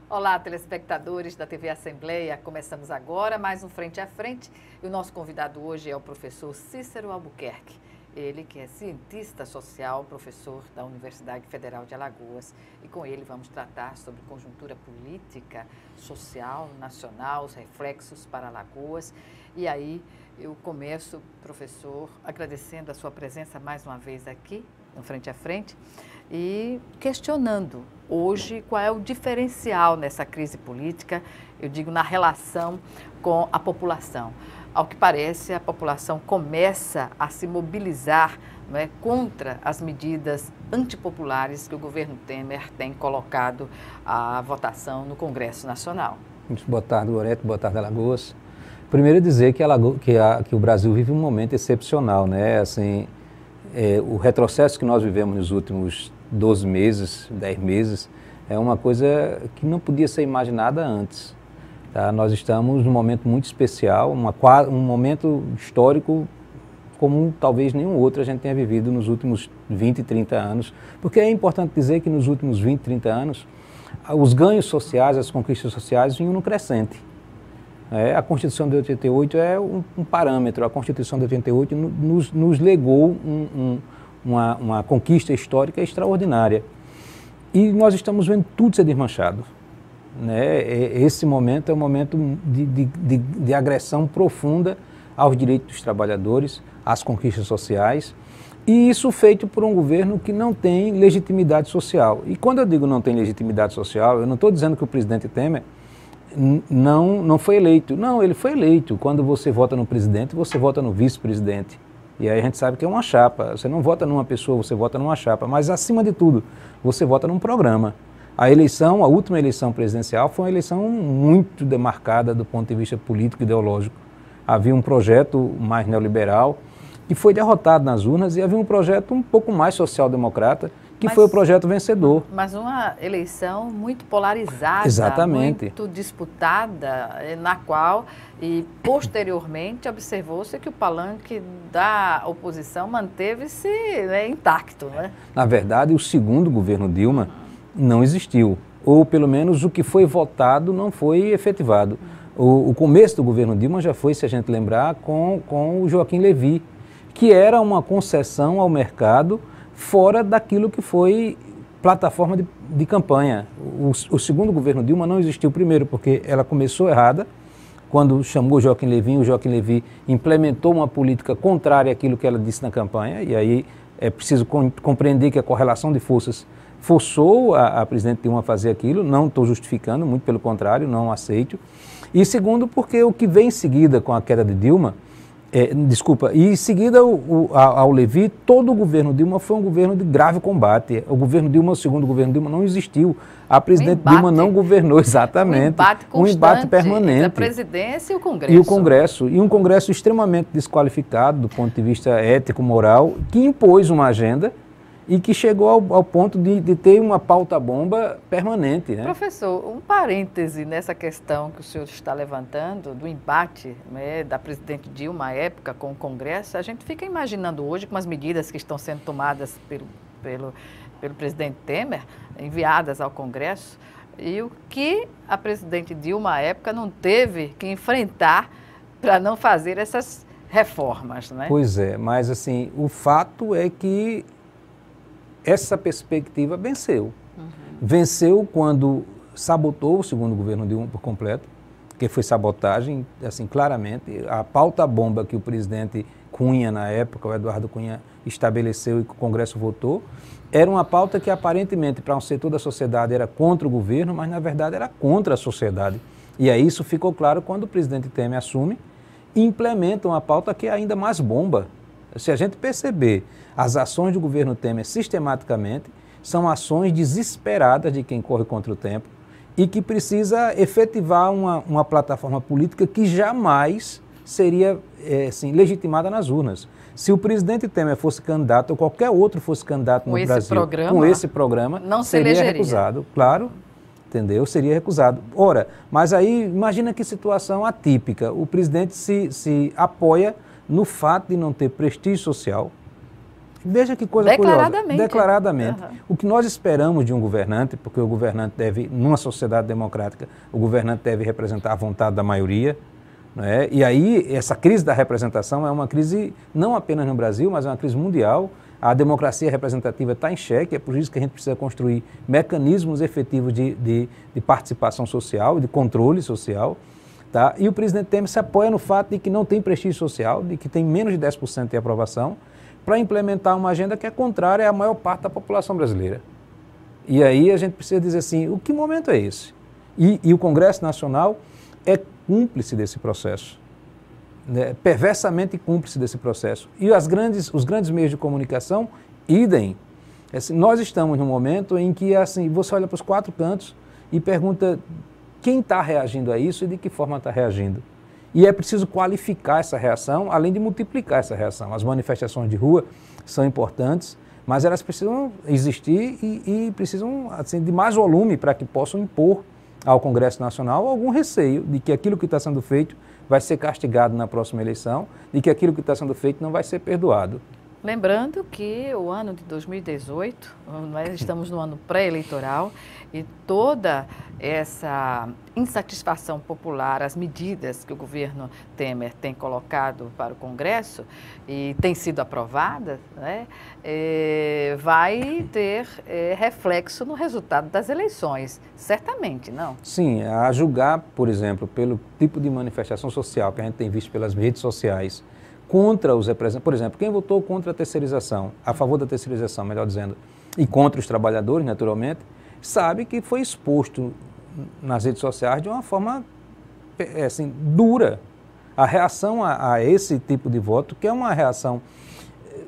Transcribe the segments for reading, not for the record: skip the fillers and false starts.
Olá, telespectadores da TV Assembleia. Começamos agora mais um Frente a Frente e o nosso convidado hoje é o professor Cícero Albuquerque. Ele que é cientista social, professor da Universidade Federal de Alagoas. E com ele vamos tratar sobre conjuntura política, social, nacional, os reflexos para Alagoas. E aí eu começo, professor, agradecendo a sua presença mais uma vez aqui no Frente a Frente e questionando hoje qual é o diferencial nessa crise política, eu digo na relação com a população. Ao que parece, a população começa a se mobilizar, não é, contra as medidas antipopulares que o governo Temer tem colocado à votação no Congresso Nacional. Boa tarde, Gorete. Boa tarde, Alagoas. Primeiro dizer que o Brasil vive um momento excepcional, né? Assim, o retrocesso que nós vivemos nos últimos 12 meses, 10 meses, é uma coisa que não podia ser imaginada antes. Tá? Nós estamos num momento muito especial, um momento histórico como talvez nenhum outro a gente tenha vivido nos últimos 20, 30 anos. Porque é importante dizer que nos últimos 20, 30 anos, os ganhos sociais, as conquistas sociais vinham no crescente. A Constituição de 88 é um parâmetro. A Constituição de 88 nos legou uma conquista histórica extraordinária. E nós estamos vendo tudo ser desmanchado. Esse momento é um momento de agressão profunda aos direitos dos trabalhadores, às conquistas sociais, e isso feito por um governo que não tem legitimidade social. E quando eu digo não tem legitimidade social, eu não estou dizendo que o presidente Temer não foi eleito. Não, ele foi eleito. Quando você vota no presidente, você vota no vice-presidente. E aí a gente sabe que é uma chapa. Você não vota numa pessoa, você vota numa chapa. Mas, acima de tudo, você vota num programa. A última eleição presidencial foi uma eleição muito demarcada do ponto de vista político e ideológico. Havia um projeto mais neoliberal que foi derrotado nas urnas e havia um projeto um pouco mais social-democrata, que foi o projeto vencedor. Mas uma eleição muito polarizada, exatamente, muito disputada, na qual, e posteriormente, observou-se que o palanque da oposição manteve-se intacto. Né? Na verdade, o segundo governo Dilma não existiu, ou pelo menos o que foi votado não foi efetivado. O começo do governo Dilma já foi, se a gente lembrar, com o Joaquim Levy, que era uma concessão ao mercado fora daquilo que foi plataforma de campanha. O segundo governo Dilma não existiu, primeiro porque ela começou errada, quando chamou o Joaquim Levy implementou uma política contrária àquilo que ela disse na campanha, e aí é preciso compreender que a correlação de forças forçou a presidente Dilma a fazer aquilo. Não estou justificando, muito pelo contrário, não aceito. E segundo, porque o que vem em seguida com a queda de Dilma, e em seguida ao Levy, todo o governo Dilma foi um governo de grave combate. O governo Dilma, o segundo governo Dilma, não existiu. A presidente Dilma não governou, exatamente. Um embate permanente. A presidência e o Congresso. E um Congresso extremamente desqualificado do ponto de vista ético, moral, que impôs uma agenda e que chegou ao ponto de ter uma pauta-bomba permanente. Né? Professor, um parêntese nessa questão que o senhor está levantando, do embate da presidente Dilma à época com o Congresso. A gente fica imaginando hoje com as medidas que estão sendo tomadas pelo presidente Temer, enviadas ao Congresso, e o que a presidente Dilma à época não teve que enfrentar para não fazer essas reformas. Né? Pois é, mas assim, o fato é que essa perspectiva venceu. Venceu quando sabotou o segundo governo Dilma por completo, que foi sabotagem, assim, claramente. A pauta-bomba que o presidente Cunha, na época, o Eduardo Cunha, estabeleceu e que o Congresso votou, era uma pauta que aparentemente para um setor da sociedade era contra o governo, mas na verdade era contra a sociedade. E aí isso ficou claro quando o presidente Temer assume e implementa uma pauta que é ainda mais bomba. Se a gente perceber as ações do governo Temer sistematicamente, são ações desesperadas de quem corre contra o tempo e que precisa efetivar uma plataforma política que jamais seria legitimada nas urnas. Se o presidente Temer fosse candidato ou qualquer outro fosse candidato no Brasil com esse programa, não seria recusado. Claro, entendeu? Seria recusado. Ora, mas aí imagina que situação atípica. O presidente se apoia no fato de não ter prestígio social, Veja que coisa curiosa. Declaradamente. Uhum. O que nós esperamos de um governante, porque o governante deve, numa sociedade democrática, o governante deve representar a vontade da maioria, não é? E aí, essa crise da representação é uma crise não apenas no Brasil, mas é uma crise mundial. A democracia representativa está em xeque, é por isso que a gente precisa construir mecanismos efetivos de participação social, de controle social. Tá? E o presidente Temer se apoia no fato de que não tem prestígio social, de que tem menos de 10% de aprovação, para implementar uma agenda que é contrária à maior parte da população brasileira. E aí a gente precisa dizer assim, que momento é esse? E o Congresso Nacional é cúmplice desse processo, né? Perversamente cúmplice desse processo. E os grandes meios de comunicação, idem. Assim, nós estamos num momento em que assim, você olha para os quatro cantos e pergunta quem está reagindo a isso e de que forma está reagindo. E é preciso qualificar essa reação, além de multiplicar essa reação. As manifestações de rua são importantes, mas elas precisam existir e precisam assim, de mais volume para que possam impor ao Congresso Nacional algum receio de que aquilo que está sendo feito vai ser castigado na próxima eleição e que aquilo que está sendo feito não vai ser perdoado. Lembrando que o ano de 2018, nós estamos no ano pré-eleitoral e toda essa insatisfação popular, as medidas que o governo Temer tem colocado para o Congresso e tem sido aprovadas, né, vai ter reflexo no resultado das eleições, certamente, não? Sim, a julgar, por exemplo, pelo tipo de manifestação social que a gente tem visto pelas redes sociais, contra os representantes, por exemplo, quem votou contra a terceirização, a favor da terceirização, melhor dizendo, e contra os trabalhadores, naturalmente, sabe que foi exposto nas redes sociais de uma forma assim, dura. A reação a esse tipo de voto, que é uma reação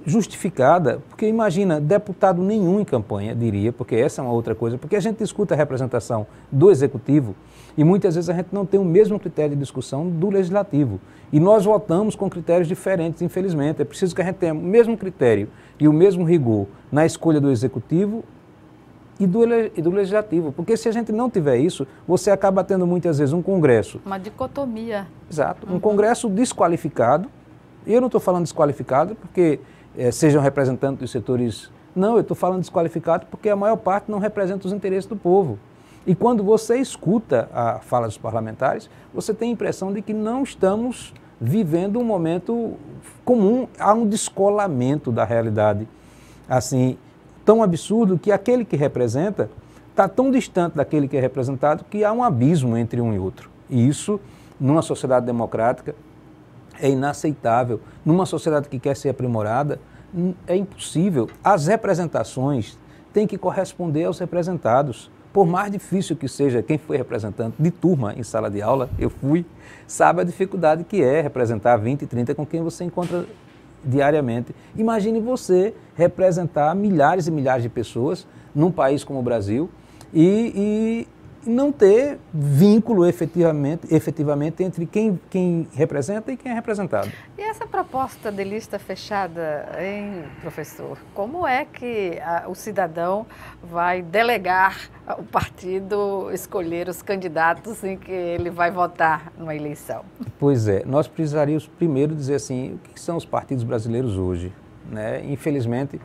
justificada, porque imagina, deputado nenhum em campanha, diria, porque essa é uma outra coisa, porque a gente discute a representação do Executivo e muitas vezes a gente não tem o mesmo critério de discussão do Legislativo. E nós votamos com critérios diferentes, infelizmente. É preciso que a gente tenha o mesmo critério e o mesmo rigor na escolha do Executivo e do Legislativo. Porque se a gente não tiver isso, você acaba tendo muitas vezes um Congresso... Uma dicotomia. Exato. Um Congresso desqualificado. E eu não estou falando desqualificado porque sejam representantes dos setores... Não, eu estou falando desqualificado porque a maior parte não representa os interesses do povo. E quando você escuta a fala dos parlamentares, você tem a impressão de que não estamos vivendo um momento comum, há um descolamento da realidade, assim, tão absurdo que aquele que representa está tão distante daquele que é representado que há um abismo entre um e outro. E isso, numa sociedade democrática, é inaceitável. Numa sociedade que quer ser aprimorada, é impossível. As representações têm que corresponder aos representados. Por mais difícil que seja, quem foi representante de turma em sala de aula, eu fui, sabe a dificuldade que é representar 20, 30 com quem você encontra diariamente. Imagine você representar milhares e milhares de pessoas num país como o Brasil e não ter vínculo efetivamente entre quem representa e quem é representado. E essa proposta de lista fechada, hein, professor? Como é que o cidadão vai delegar o partido escolher os candidatos em que ele vai votar numa eleição? Pois é, nós precisaríamos primeiro dizer assim, o que são os partidos brasileiros hoje, né? Infelizmente,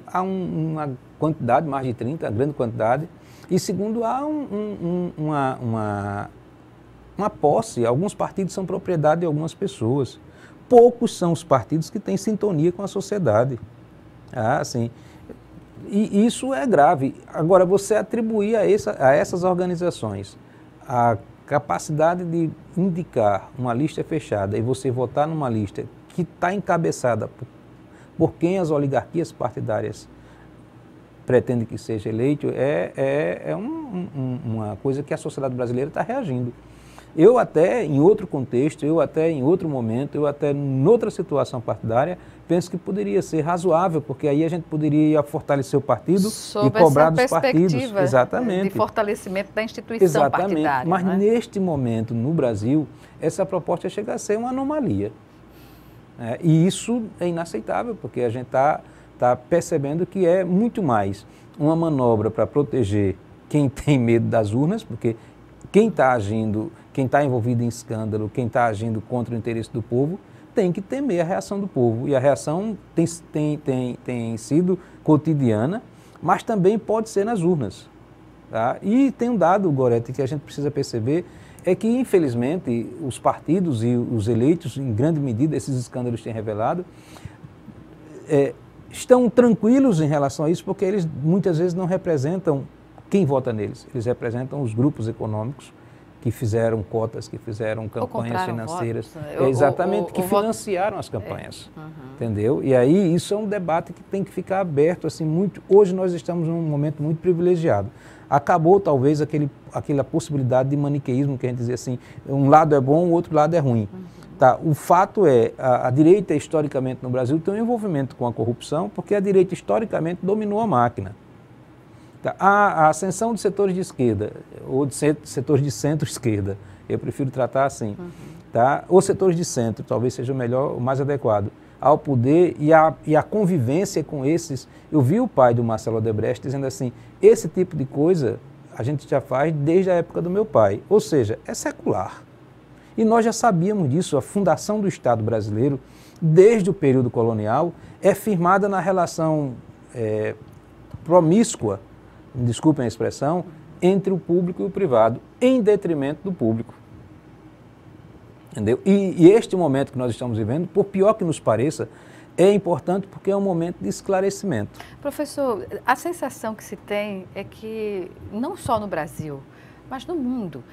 há uma quantidade, mais de 30, uma grande quantidade. E segundo, há uma posse, alguns partidos são propriedade de algumas pessoas. Poucos são os partidos que têm sintonia com a sociedade. Assim, e isso é grave. Agora, você atribuir a essas organizações a capacidade de indicar uma lista fechada e você votar numa lista que está encabeçada por quem as oligarquias partidárias pretende que seja eleito, uma coisa que a sociedade brasileira está reagindo. Eu até em outro contexto, eu até em outro momento, eu até em outra situação partidária, penso que poderia ser razoável, porque aí a gente poderia fortalecer o partido e cobrar dos partidos. Exatamente. De fortalecimento da instituição partidária. Mas neste momento, no Brasil, essa proposta chega a ser uma anomalia. E isso é inaceitável, porque a gente está percebendo que é muito mais uma manobra para proteger quem tem medo das urnas, porque quem está agindo, quem está envolvido em escândalo, quem está agindo contra o interesse do povo, tem que temer a reação do povo. E a reação tem sido cotidiana, mas também pode ser nas urnas. Tá? E tem um dado, Gorete, que a gente precisa perceber, é que, infelizmente, os partidos e os eleitos, em grande medida, esses escândalos têm revelado, estão tranquilos em relação a isso, porque eles muitas vezes não representam quem vota neles. Eles representam os grupos econômicos que fizeram cotas, que fizeram campanhas financeiras. Exatamente, que financiaram as campanhas. Entendeu? E aí isso é um debate que tem que ficar aberto. Assim, muito. Hoje nós estamos num momento muito privilegiado. Acabou talvez aquela possibilidade de maniqueísmo, que a gente dizia assim, um lado é bom, o outro lado é ruim. Tá? O fato é, a direita historicamente no Brasil tem um envolvimento com a corrupção, porque a direita historicamente dominou a máquina. Tá? A ascensão de setores de esquerda, ou de setores de centro-esquerda, eu prefiro tratar assim, tá? Ou setores de centro, talvez seja o melhor, o mais adequado, ao poder e a convivência com esses. Eu vi o pai do Marcelo Odebrecht dizendo assim, esse tipo de coisa a gente já faz desde a época do meu pai, ou seja, é secular. E nós já sabíamos disso, a fundação do Estado brasileiro, desde o período colonial, é firmada na relação promíscua, desculpem a expressão, entre o público e o privado, em detrimento do público. Entendeu? E este momento que nós estamos vivendo, por pior que nos pareça, é importante porque é um momento de esclarecimento. Professor, a sensação que se tem é que, não só no Brasil, mas no mundo,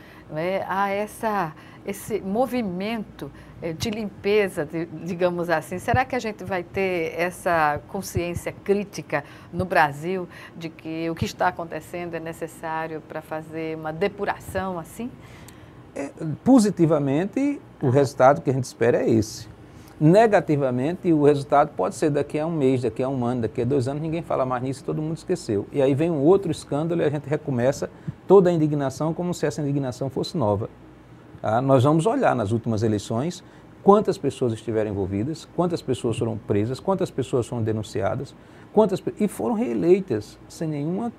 há esse movimento de limpeza, digamos assim. Será que a gente vai ter essa consciência crítica no Brasil de que o que está acontecendo é necessário para fazer uma depuração assim? Positivamente, o resultado que a gente espera é esse. Negativamente, o resultado pode ser daqui a um mês, daqui a um ano, daqui a 2 anos, ninguém fala mais nisso e todo mundo esqueceu. E aí vem um outro escândalo e a gente recomeça toda a indignação como se essa indignação fosse nova. Nós vamos olhar nas últimas eleições quantas pessoas estiveram envolvidas, quantas pessoas foram presas, quantas pessoas foram denunciadas, e foram reeleitas sem nenhuma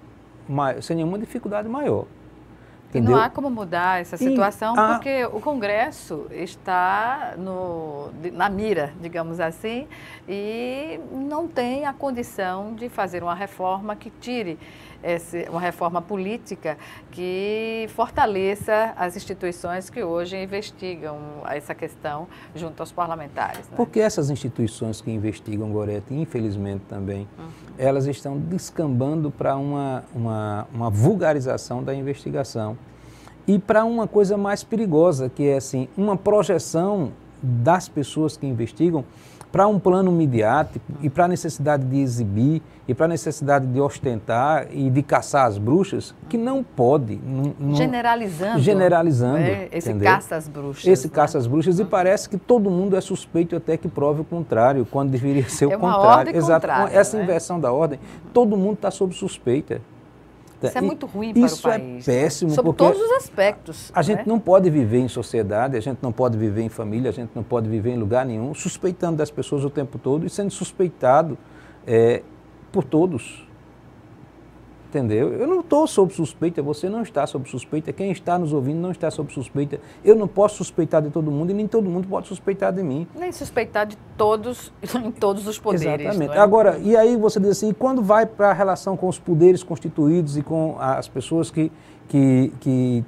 dificuldade maior. Entendeu? E não há como mudar essa situação porque o Congresso está na mira, digamos assim, e não tem a condição de fazer uma reforma que tire uma reforma política que fortaleça as instituições que hoje investigam essa questão junto aos parlamentares. Né? Porque essas instituições que investigam, Gorete, infelizmente também, elas estão descambando para uma vulgarização da investigação e para uma coisa mais perigosa, que é assim, uma projeção das pessoas que investigam para um plano midiático e para a necessidade de exibir e para a necessidade de ostentar e de caçar as bruxas, que não pode. Generalizando. Esse caça às bruxas. Esse caça às bruxas, e parece que todo mundo é suspeito até que prove o contrário, quando deveria ser o contrário. Uma ordem contrária. Essa inversão da ordem, todo mundo está sob suspeita. Isso é muito ruim para o país. Isso é péssimo. Sob todos os aspectos. A gente não pode viver em sociedade, a gente não pode viver em família, a gente não pode viver em lugar nenhum, suspeitando das pessoas o tempo todo e sendo suspeitado por todos. Entendeu? Eu não estou sob suspeita, você não está sob suspeita, quem está nos ouvindo não está sob suspeita. Eu não posso suspeitar de todo mundo e nem todo mundo pode suspeitar de mim. Nem suspeitar de todos, em todos os poderes. Exatamente. Não é? Agora, e aí você diz assim, quando vai para a relação com os poderes constituídos e com as pessoas que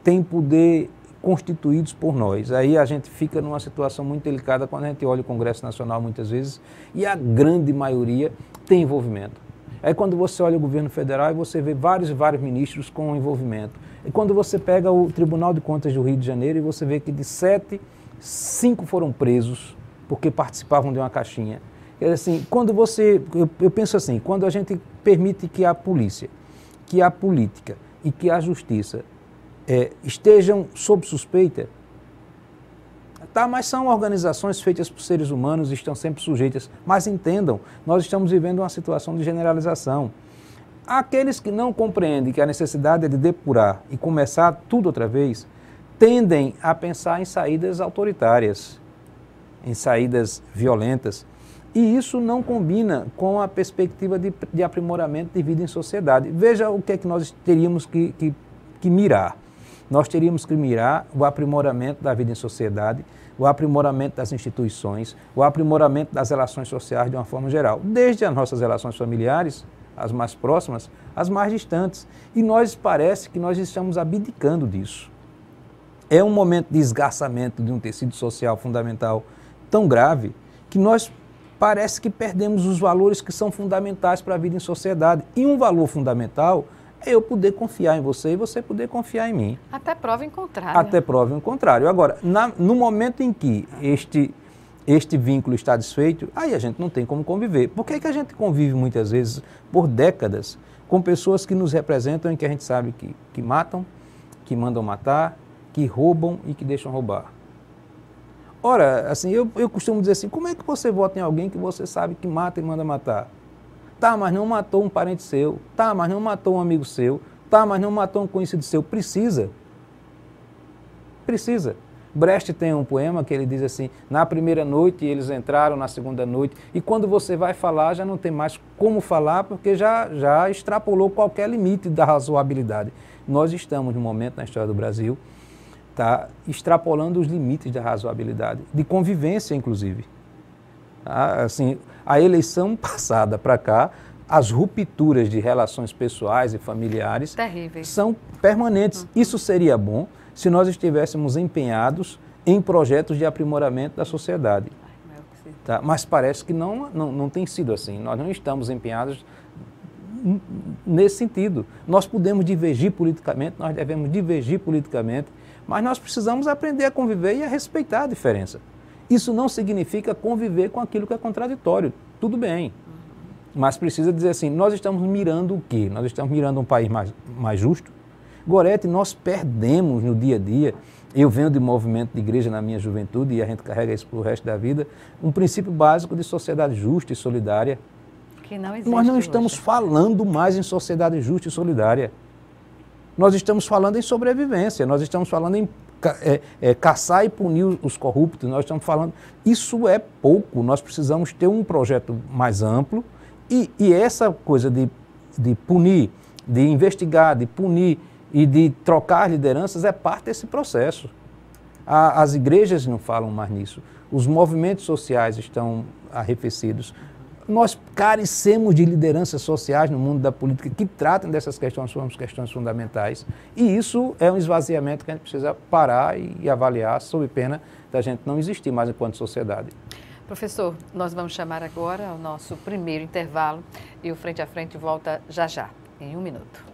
têm poder constituídos por nós, aí a gente fica numa situação muito delicada quando a gente olha o Congresso Nacional muitas vezes e a grande maioria tem envolvimento. Aí quando você olha o governo federal, você vê vários ministros com envolvimento. E quando você pega o Tribunal de Contas do Rio de Janeiro e você vê que de 7, 5 foram presos porque participavam de uma caixinha. Assim, eu penso assim, quando a gente permite que a polícia, que a política e que a justiça estejam sob suspeita, tá, mas são organizações feitas por seres humanos e estão sempre sujeitas. Mas entendam, nós estamos vivendo uma situação de generalização. Aqueles que não compreendem que a necessidade é de depurar e começar tudo outra vez, tendem a pensar em saídas autoritárias, em saídas violentas. E isso não combina com a perspectiva de aprimoramento de vida em sociedade. Veja o que é que nós teríamos que mirar. nós teríamos que mirar o aprimoramento da vida em sociedade, o aprimoramento das instituições, o aprimoramento das relações sociais de uma forma geral, desde as nossas relações familiares, as mais próximas, as mais distantes. E nós parece que nós estamos abdicando disso. É um momento de esgarçamento de um tecido social fundamental tão grave que nós parece que perdemos os valores que são fundamentais para a vida em sociedade. E um valor fundamental é eu poder confiar em você e você poder confiar em mim. Até prova em contrário. Até prova em contrário. Agora, no momento em que este vínculo está desfeito, aí a gente não tem como conviver. Por que a gente convive muitas vezes, por décadas, com pessoas que nos representam e que a gente sabe que matam, que mandam matar, que roubam e que deixam roubar? Ora, assim, eu costumo dizer assim, como é que você vota em alguém que você sabe que mata e manda matar? Tá, mas não matou um parente seu. Tá, mas não matou um amigo seu. Tá, mas não matou um conhecido seu. Precisa. Precisa. Brecht tem um poema que ele diz assim, na primeira noite eles entraram, na segunda noite, e quando você vai falar já não tem mais como falar porque já extrapolou qualquer limite da razoabilidade. Nós estamos num momento na história do Brasil, tá, extrapolando os limites da razoabilidade, de convivência inclusive. Assim, a eleição passada para cá, as rupturas de relações pessoais e familiares terríveis, são permanentes. Isso seria bom se nós estivéssemos empenhados em projetos de aprimoramento da sociedade. Tá? Mas parece que não tem sido assim. Nós não estamos empenhados nesse sentido. Nós podemos divergir politicamente, nós devemos divergir politicamente, mas nós precisamos aprender a conviver e a respeitar a diferença. Isso não significa conviver com aquilo que é contraditório. Tudo bem. Mas precisa dizer assim, nós estamos mirando o quê? Nós estamos mirando um país mais justo? Gorete, nós perdemos no dia a dia, eu venho de movimento de igreja na minha juventude e a gente carrega isso para o resto da vida, um princípio básico de sociedade justa e solidária. Que não existe nós não estamos hoje. falando mais em sociedade justa e solidária. Nós estamos falando em sobrevivência, nós estamos falando em caçar e punir os corruptos, nós estamos falando, isso é pouco, nós precisamos ter um projeto mais amplo e essa coisa de punir, de investigar, de punir e de trocar lideranças é parte desse processo. As igrejas não falam mais nisso, os movimentos sociais estão arrefecidos. Nós carecemos de lideranças sociais no mundo da política que tratem dessas questões como questões fundamentais. E isso é um esvaziamento que a gente precisa parar e avaliar sob pena da gente não existir mais enquanto sociedade. Professor, nós vamos chamar agora o nosso primeiro intervalo e o Frente a Frente volta já já, em 1 minuto.